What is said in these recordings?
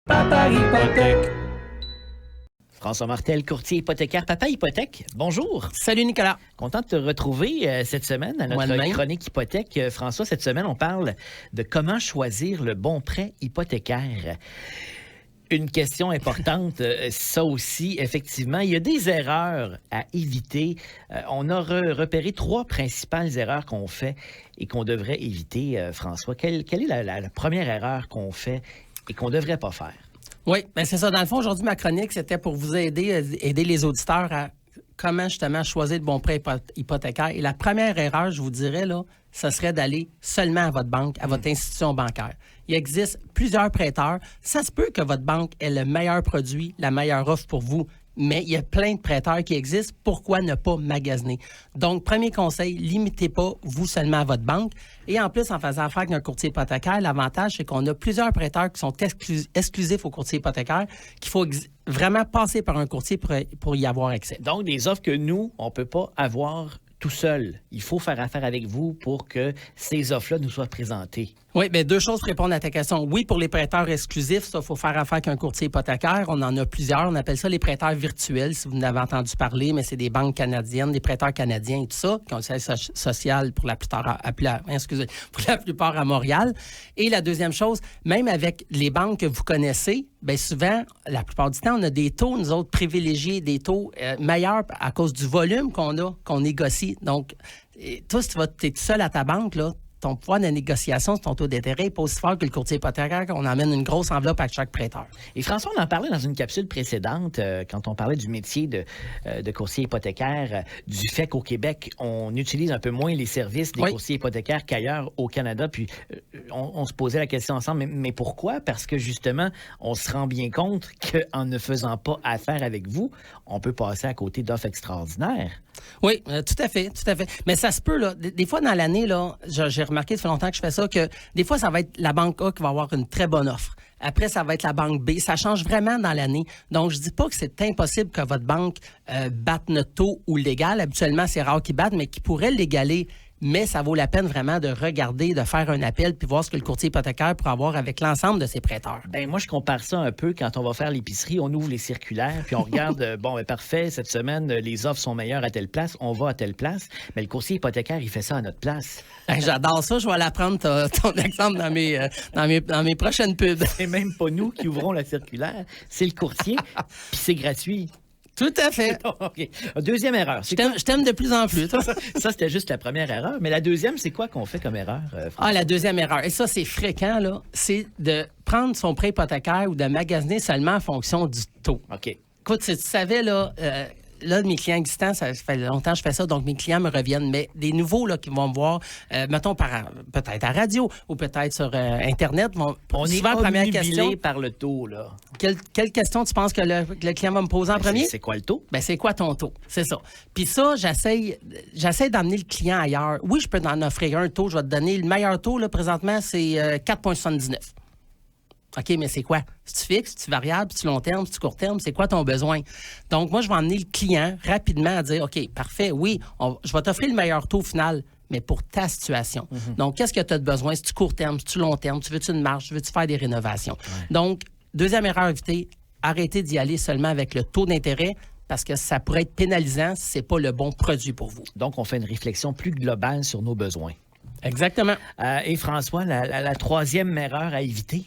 Papa Hypothèque. François Martel, courtier hypothécaire. Papa Hypothèque, bonjour. Salut Nicolas. Content de te retrouver cette semaine à notre chronique hypothèque. François, cette semaine, on parle de comment choisir le bon prêt hypothécaire. Une question importante, ça aussi, effectivement. Il y a des erreurs à éviter. On a repéré 3 principales erreurs qu'on fait et qu'on devrait éviter, François. Quelle est la première erreur qu'on fait et qu'on ne devrait pas faire? Oui, bien c'est ça. Dans le fond, aujourd'hui, ma chronique, c'était pour vous aider les auditeurs à comment justement choisir le bon prêt hypothécaire. Et la première erreur, je vous dirais, là, ce serait d'aller seulement à votre banque, à votre institution bancaire. Il existe plusieurs prêteurs. Ça se peut que votre banque ait le meilleur produit, la meilleure offre pour vous, mais il y a plein de prêteurs qui existent. Pourquoi ne pas magasiner? Donc, premier conseil, limitez pas vous seulement à votre banque. Et en plus, en faisant affaire avec un courtier hypothécaire, l'avantage, c'est qu'on a plusieurs prêteurs qui sont exclusifs au courtier hypothécaire, qu'il faut vraiment passer par un courtier pour y avoir accès. Donc, des offres que nous, on ne peut pas avoir tout seul. Il faut faire affaire avec vous pour que ces offres-là nous soient présentées. Oui, bien 2 choses pour répondre à ta question. Oui, pour les prêteurs exclusifs, ça, il faut faire affaire avec un courtier hypothécaire. On en a plusieurs. On appelle ça les prêteurs virtuels, si vous en avez entendu parler, mais c'est des banques canadiennes, des prêteurs canadiens et tout ça, qui ont le siège social pour la plupart à Montréal. Et la deuxième chose, même avec les banques que vous connaissez, bien souvent, la plupart du temps, on a des taux, nous autres, privilégiés, des taux meilleurs à cause du volume qu'on négocie. Donc, toi, si tu es tout seul à ta banque, là, ton pouvoir de négociation sur ton taux d'intérêt n'est pas aussi fort que le courtier hypothécaire, qu'on amène une grosse enveloppe à chaque prêteur. Et François, on en parlait dans une capsule précédente, quand on parlait du métier de courtier hypothécaire, du fait qu'au Québec, on utilise un peu moins les services des courtiers hypothécaires qu'ailleurs au Canada. Puis on se posait la question ensemble, mais pourquoi? Parce que justement, on se rend bien compte qu'en ne faisant pas affaire avec vous, on peut passer à côté d'offres extraordinaires. Oui, tout à fait. Mais ça se peut, là. Des fois, dans l'année, là, j'ai remarqué, ça fait longtemps que je fais ça, que des fois, ça va être la banque A qui va avoir une très bonne offre. Après, ça va être la banque B. Ça change vraiment dans l'année. Donc, je dis pas que c'est impossible que votre banque batte notre taux ou légal. Habituellement, c'est rare qu'ils battent, mais qu'ils pourraient l'égaler. Mais ça vaut la peine vraiment de regarder, de faire un appel puis voir ce que le courtier hypothécaire pourra avoir avec l'ensemble de ses prêteurs. Bien, moi, je compare ça un peu quand on va faire l'épicerie, on ouvre les circulaires puis on regarde, parfait, cette semaine, les offres sont meilleures à telle place, on va à telle place. Mais le courtier hypothécaire, il fait ça à notre place. J'adore ça, je vais aller prendre ton exemple dans mes prochaines pubs. C'est même pas nous qui ouvrons la circulaire, c'est le courtier, puis c'est gratuit. Tout à fait. Okay. Deuxième erreur. Je t'aime de plus en plus. Ça, c'était juste la première erreur. Mais la deuxième, c'est quoi qu'on fait comme erreur, François? La deuxième erreur, et ça, c'est fréquent, là, c'est de prendre son prêt hypothécaire ou de magasiner seulement en fonction du taux. OK. Écoute, si tu savais, là, mes clients existants, ça fait longtemps que je fais ça, donc mes clients me reviennent. Mais des nouveaux là, qui vont me voir, mettons, peut-être à radio ou peut-être sur Internet. On est souvent, première question par le taux, là. Quelle question tu penses que le client va me poser en premier? C'est quoi le taux? Ben, c'est quoi ton taux? C'est ça. Puis ça, j'essaie d'amener le client ailleurs. Oui, je peux en offrir un taux. Je vais te donner le meilleur taux, là, présentement, c'est 4,79. OK, mais c'est quoi? C'est-tu fixe, c'est-tu variable, c'est-tu long terme, c'est-tu court terme? C'est quoi ton besoin? Donc, moi, je vais emmener le client rapidement à dire, OK, parfait, oui, je vais t'offrir le meilleur taux final, mais pour ta situation. Donc, qu'est-ce que tu as de besoin? C'est-tu court terme, c'est-tu long terme? Tu veux-tu une marge? Tu veux-tu faire des rénovations? Ouais. Donc, deuxième erreur à éviter, arrêtez d'y aller seulement avec le taux d'intérêt parce que ça pourrait être pénalisant si ce n'est pas le bon produit pour vous. Donc, on fait une réflexion plus globale sur nos besoins. Exactement. Et François, la troisième erreur à éviter?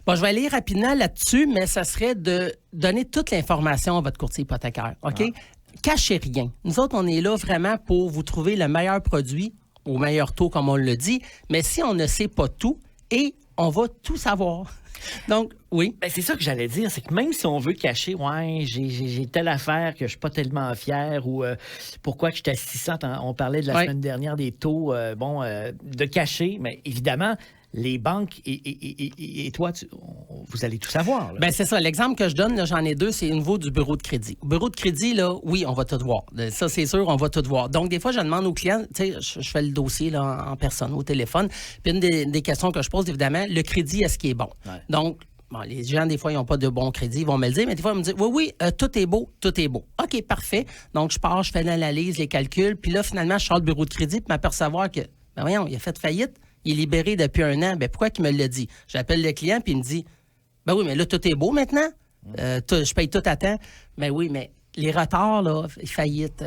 Bon, je vais aller rapidement là-dessus, mais ça serait de donner toute l'information à votre courtier hypothécaire, OK? Cachez rien. Nous autres, on est là vraiment pour vous trouver le meilleur produit au meilleur taux, comme on le dit, mais si on ne sait pas tout, et on va tout savoir. Donc, oui. Ben, c'est ça que j'allais dire, c'est que même si on veut cacher, j'ai telle affaire que je suis pas tellement fier ou pourquoi que je suis à 600, on parlait de la semaine dernière des taux, de cacher, mais évidemment, les banques et toi, vous allez tout savoir. Là. Ben c'est ça. L'exemple que je donne, là, j'en ai 2, c'est au niveau du bureau de crédit. Au bureau de crédit, là, oui, on va tout voir. Ça, c'est sûr, on va tout voir. Donc, des fois, je demande aux clients, tu sais, je fais le dossier là, en personne, au téléphone. Puis une des questions que je pose, évidemment, le crédit, est-ce qu'il est bon? Ouais. Donc, les gens, des fois, ils n'ont pas de bon crédit, ils vont me le dire, mais des fois, ils me disent, oui, tout est beau, tout est beau. OK, parfait. Donc, je pars, je fais l'analyse, les calculs, puis là, finalement, je sors le bureau de crédit pour m'apercevoir que, ben voyons, il a fait faillite. Il est libéré depuis 1 an. Ben pourquoi qu'il me l'a dit? J'appelle le client puis il me dit Ben oui, mais là, tout est beau maintenant. Je paye tout à temps. Ben oui, mais les retards, là, faillites,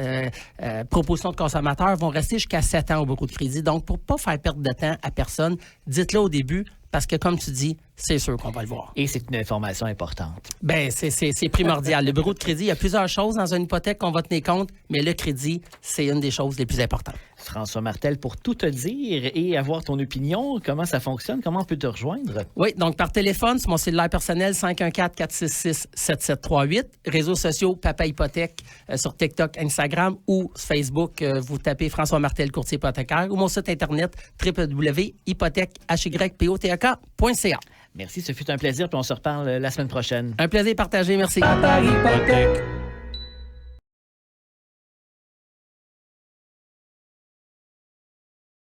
propositions de consommateurs vont rester jusqu'à 7 ans au bureau de crédit. Donc, pour ne pas faire perdre de temps à personne, dites-le au début, parce que, comme tu dis, c'est sûr qu'on va le voir. Et c'est une information importante. Bien, c'est primordial. Le bureau de crédit, il y a plusieurs choses dans une hypothèque qu'on va tenir compte, mais le crédit, c'est une des choses les plus importantes. François Martel, pour tout te dire et avoir ton opinion, comment ça fonctionne, comment on peut te rejoindre? Oui, donc par téléphone, sur mon cellulaire personnel, 514-466-7738. Réseaux sociaux, Papa Hypothèque, sur TikTok, Instagram ou Facebook, vous tapez François Martel, courtier hypothécaire, ou mon site Internet, www.hypothèque.ca. Merci, ce fut un plaisir, puis on se reparle la semaine prochaine. Un plaisir partagé, merci. Papa Hypothèque.